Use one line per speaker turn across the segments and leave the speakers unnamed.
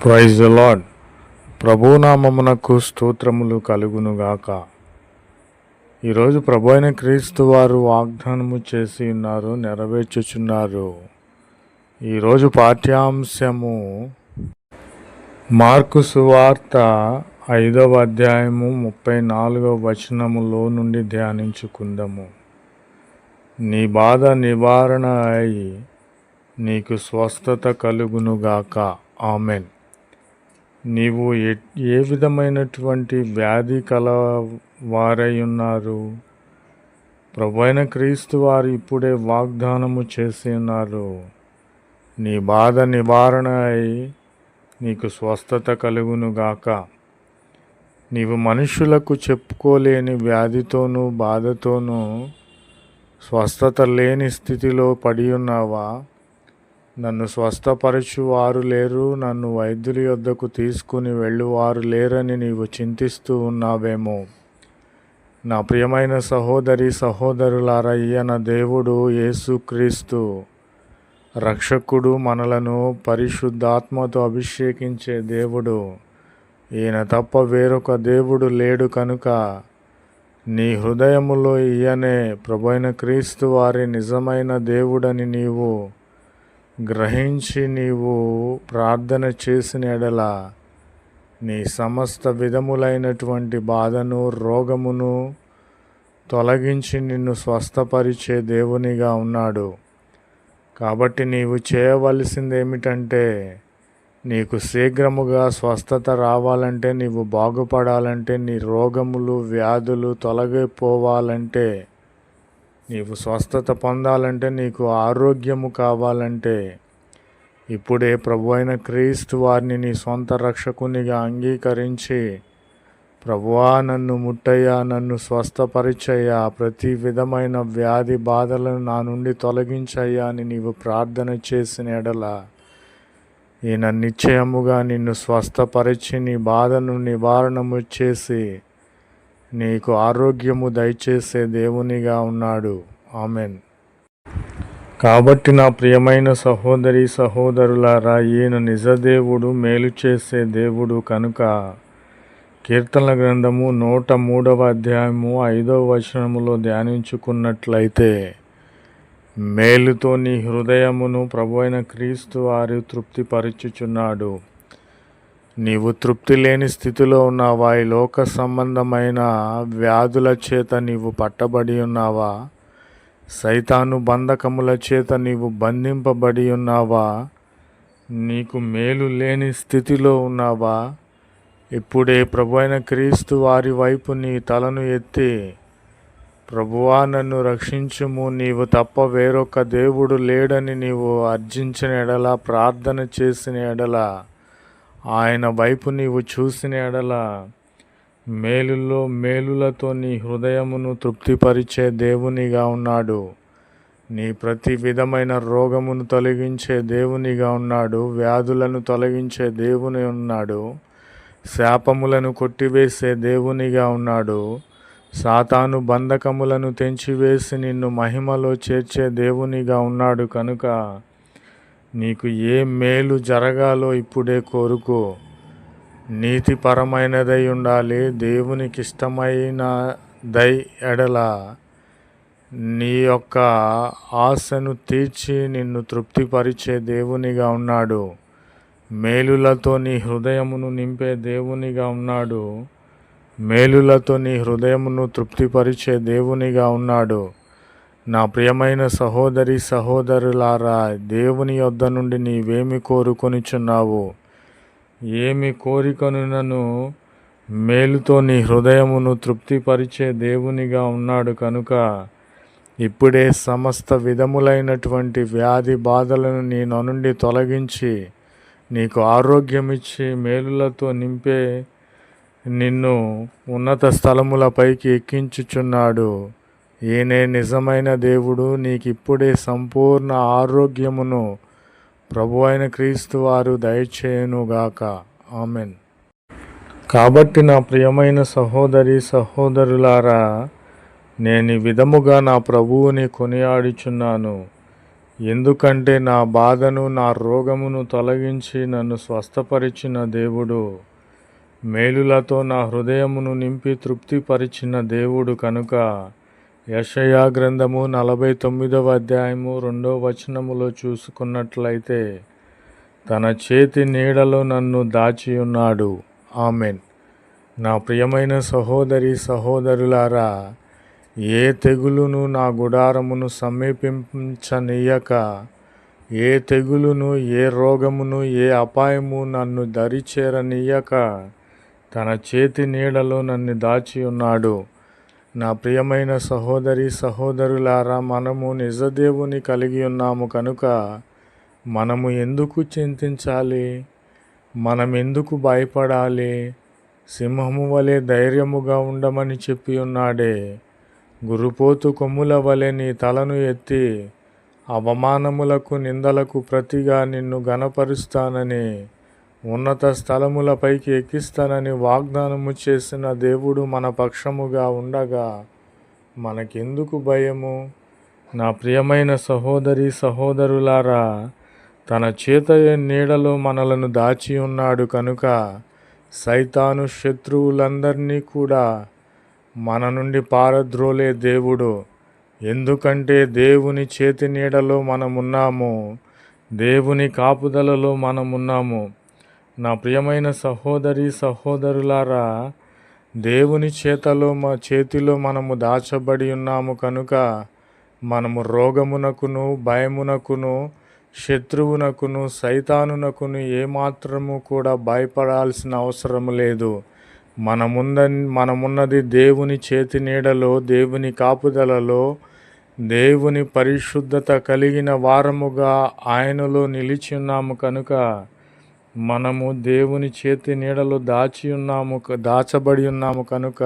Praise the lord. ప్రభునామమునకు స్తోత్రములు కలుగునుగాక. ఈరోజు ప్రభు అయిన క్రీస్తు వారు వాగ్దానము చేసి ఉన్నారు, నెరవేర్చుచున్నారు. ఈరోజు పాఠ్యాంశము మార్కు సువార్త 5వ అధ్యాయము 34వ వచనములో నుండి ధ్యానించుకుందాము. నీ బాధ నివారణ అయి నీకు స్వస్థత కలుగునుగాక. ఆమెన్. నీవు ఏ విధమైనటువంటి వ్యాధి కలవారై ఉన్నారు? ప్రభు అయిన క్రీస్తు వారు ఇప్పుడే వాగ్దానము చేసి ఉన్నారు. నీ బాధ నివారణ అయి నీకు స్వస్థత కలుగునుగాక. నీవు మనుషులకు చెప్పుకోలేని వ్యాధితోనూ బాధతోనూ స్వస్థత లేని స్థితిలో పడి ఉన్నావా? నన్ను స్వస్థపరచు వారు లేరు, నన్ను వైద్యుల యొద్దకు తీసుకుని వెళ్ళువారు లేరని నీవు చింతిస్తూ ఉన్నావేమో. నా ప్రియమైన సహోదరి సహోదరులారా, ఈయన దేవుడు యేసుక్రీస్తు రక్షకుడు, మనలను పరిశుద్ధాత్మతో అభిషేకించే దేవుడు. ఈయన తప్ప వేరొక దేవుడు లేడు కనుక నీ హృదయములో ఈయనే ప్రభువైన క్రీస్తు వారి నిజమైన దేవుడని నీవు గ్రహించి నీవు ప్రార్థన చేసిన ఎడల నీ సమస్త విధములైనటువంటి బాధను, రోగమును తొలగించి నిన్ను స్వస్థపరిచే దేవునిగా ఉన్నాడు. కాబట్టి నీవు చేయవలసింది ఏమిటంటే, నీకు శీఘ్రముగా స్వస్థత రావాలంటే, నీవు బాగుపడాలంటే, నీ రోగములు వ్యాధులు తొలగిపోవాలంటే, నీవు స్వస్థత పొందాలంటే, నీకు ఆరోగ్యము కావాలంటే, ఇప్పుడే ప్రభు అయిన క్రీస్తు వారిని నీ సొంత రక్షకునిగా అంగీకరించి, ప్రభువా నన్ను ముట్టయ్యా, నన్ను స్వస్థపరిచయ్యా, ప్రతి విధమైన వ్యాధి బాధలను నా నుండి తొలగించయ్యా అని నీవు ప్రార్థన చేసిన ఎడల ఈయన నిశ్చయముగా నిన్ను స్వస్థపరిచి నీ బాధను నివారణము చేసి నీకు ఆరోగ్యము దయచేసే దేవునిగా ఉన్నాడు. ఆమెన్. కాబట్టి నా ప్రియమైన సహోదరి సహోదరులారా, ఈయన నిజదేవుడు, మేలు చేసే దేవుడు కనుక కీర్తనల గ్రంథము 103వ అధ్యాయము 5వ వచనములో ధ్యానించుకున్నట్లయితే, మేలుతో నీ హృదయమును ప్రభువైన క్రీస్తు వారు తృప్తిపరచుచున్నాడు. నీవు తృప్తి లేని స్థితిలో ఉన్నావా? ఈ లోక సంబంధమైన వ్యాధుల చేత నీవు పట్టబడి ఉన్నావా? సైతాను బంధకముల చేత నీవు బంధింపబడి ఉన్నావా? నీకు మేలు లేని స్థితిలో ఉన్నావా? ఇప్పుడే ప్రభువైన క్రీస్తు వారి వైపు నీ తలను ఎత్తి, ప్రభువా నన్ను రక్షించుము, నీవు తప్ప వేరొక దేవుడు లేడని నీవు అర్జించిన ఎడల, ప్రార్థన చేసిన ఎడల, ఆయన వైపు నీవు చూసిన ఎడల, మేలులతో నీ హృదయమును తృప్తిపరిచే దేవునిగా ఉన్నాడు. నీ ప్రతి విధమైన రోగమును తొలగించే దేవునిగా ఉన్నాడు. వ్యాధులను తొలగించే దేవుని ఉన్నాడు. శాపములను కొట్టివేసే దేవునిగా ఉన్నాడు. సాతాను బంధకములను తెంచివేసి నిన్ను మహిమలో చేర్చే దేవునిగా ఉన్నాడు. కనుక నీకు ఏ మేలు జరగాలో ఇప్పుడే కోరుకో. నీతిపరమైనదై ఉండాలి. దేవునికి ఇష్టమైనదై ఎడల నీ యొక్క ఆశను తీర్చి నిన్ను తృప్తిపరిచే దేవునిగా ఉన్నాడు. మేలులతో నీ హృదయమును నింపే దేవునిగా ఉన్నాడు. మేలులతో నీ హృదయమును తృప్తిపరిచే దేవునిగా ఉన్నాడు. నా ప్రియమైన సహోదరి సహోదరులారా, దేవుని యొద్ద నుండి నీవేమి కోరుకొనిచున్నావు? ఏమి కోరికొనునను మేలుతో నీ హృదయమును తృప్తిపరిచే దేవునిగా ఉన్నాడు. కనుక ఇప్పుడే సమస్త విధములైనటువంటి వ్యాధి బాధలను నీ నుండి తొలగించి నీకు ఆరోగ్యమిచ్చి మేలులతో నింపే నిన్ను ఉన్నత స్థలములపైకి ఎక్కించుచున్నాడు. ఈయనే నిజమైన దేవుడు. నీకిప్పుడే సంపూర్ణ ఆరోగ్యమును ప్రభు అయిన క్రీస్తు వారు దయచేయునుగాక. ఆమెన్. కాబట్టి నా ప్రియమైన సహోదరి సహోదరులారా, నేను ఈ విధముగా నా ప్రభువుని కొనియాడుచున్నాను. ఎందుకంటే నా బాధను నా రోగమును తొలగించి నన్ను స్వస్థపరిచిన దేవుడు, మేలులతో నా హృదయమును నింపి తృప్తిపరిచిన దేవుడు కనుక యెషయా గ్రంథము 49వ అధ్యాయము 2వ వచనములో చూసుకున్నట్లయితే తన చేతి నీడలో నన్ను దాచి ఉన్నాడు. ఆమెన్. నా ప్రియమైన సహోదరి సహోదరులారా, ఏ తెగులును నా గుడారమును సమీపించనీయక, ఏ తెగులును, ఏ రోగమును, ఏ అపాయము నన్ను దరిచేరనీయక తన చేతి నీడలో నన్ను దాచి ఉన్నాడు. నా ప్రియమైన సహోదరి సహోదరులారా, మనము నిజదేవుని కలిగి ఉన్నాము కనుక మనము ఎందుకు చింతించాలి? మనం ఎందుకు భయపడాలి? సింహము వలె ధైర్యముగా ఉండమని చెప్పి ఉన్నాడే. గురుపోతు కొమ్ముల వలె నీ తలను ఎత్తి అవమానములకు నిందలకు ప్రతిగా నిన్ను ఘనపరుస్తానని, ఉన్నత స్థలములపైకి ఎక్కిస్తానని వాగ్దానము చేసిన దేవుడు మన పక్షముగా ఉండగా మనకెందుకు భయము? నా ప్రియమైన సహోదరి సహోదరులారా, తన చేత నీడలో మనలను దాచి ఉన్నాడు కనుక సైతాను శత్రువులందరినీ కూడా మన నుండి పారద్రోలే దేవుడు. ఎందుకంటే దేవుని చేతి నీడలో మనమున్నాము, దేవుని కాపుదలలో మనమున్నాము. నా ప్రియమైన సహోదరి సహోదరులారా, దేవుని చేతిలో మనము దాచబడి ఉన్నాము కనుక మనము రోగమునకును, భయమునకును, శత్రువునకును, సైతానునకును ఏమాత్రము కూడా భయపడాల్సిన అవసరం లేదు. మనమున్నది దేవుని చేతి నీడలో, దేవుని కాపుదలలో, దేవుని పరిశుద్ధత కలిగిన వారముగా ఆయనలో నిలిచి ఉన్నాము కనుక మనము దేవుని చేతి నీడలో దాచబడి ఉన్నాము కనుక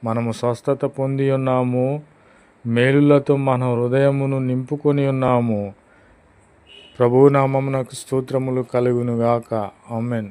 మనము స్వస్థత పొంది ఉన్నాము. మేలులతో మన హృదయమును నింపుకొని ఉన్నాము. ప్రభువు నామమునకు స్తోత్రములు కలుగునుగాక. ఆమెన్.